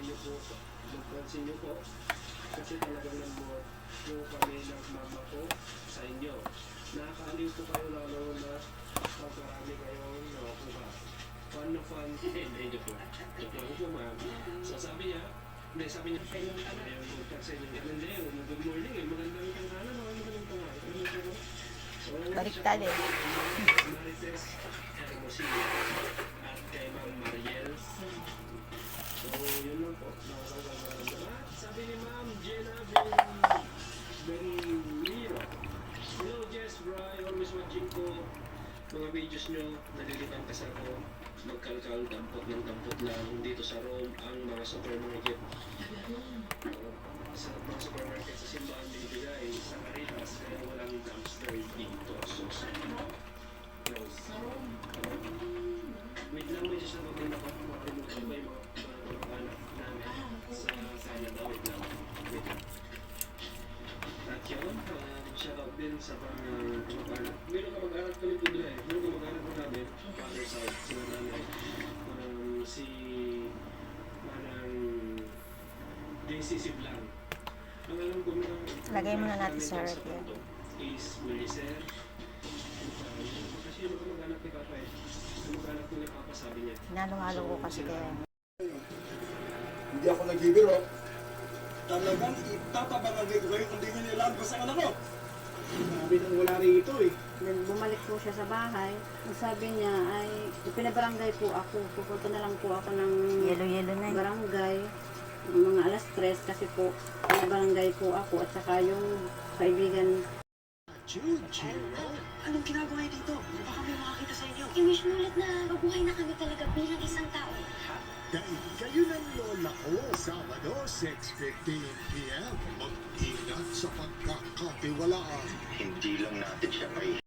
magpansin niyo po, kasi talagang nag-work po kami ng mama ko sa inyo. Nakakaaliw po kayo lalo na pag marami kayong nakukuha. Fun na fun. Hindi po. Joke lang po, ma'am. So sabi niya, sabi niya, ayaw po sa inyo. Hindi, good morning eh. Magandang tanghali, magandang tanghali. Baliktad eh. Marites Hermosillo at kay Ma'am Mariel. So, yun lang po. Sabi ni Ma'am Jenna Benliro. Hello, Jess, Bri. Always watching ko mga videos nyo. Nalilibang kasi ako. Magkalkal, dampot ng dampot lang. Dito sa Rome, ang mga supermarket. Sa mga supermarket sa simbahan binibigay sa Caritas. Kaya walang dumpster dito. So, wait lang, may sasagutin ako. Makalimutan ba yung mga anak namin sa Canada? Wait lang. At yun, shoutout din sa mga meron ka mag-anak kami po doon eh. Meron ka mag-anak po namin, father side, sila nanay. Si Manang JCC Blanc. Ang alam ko Lagay muna natin sa rep yan. is Meliser. Kasi yun ako mag-anak ni Papa eh. Mag-anak ni Papa, sabi niya. Hinalo-halo ko kasi kaya. Hindi ako nagbibiro. Talagang itatabangagay ko kayo kung di nyo nilaan ko sa anak ko. Sabi nang wala rito eh. Then bumalik po siya sa bahay. Ang sabi niya ay pinabarangay po ako. Pupunta na lang po ako ng Yelo-yelo na eh. barangay. Mga alas 3 kasi po pinabarangay po ako at saka yung kaibigan. Anong ginagawa niyo dito? Baka may makakita sa inyo. I-wish mo ulit na mabuhay na kami talaga bilang isang tao. Dahil kayo ng lola ko, Sabado, 6:15 p.m. Mag-ingat sa pagkakatiwalaan. Hindi lang natin siya may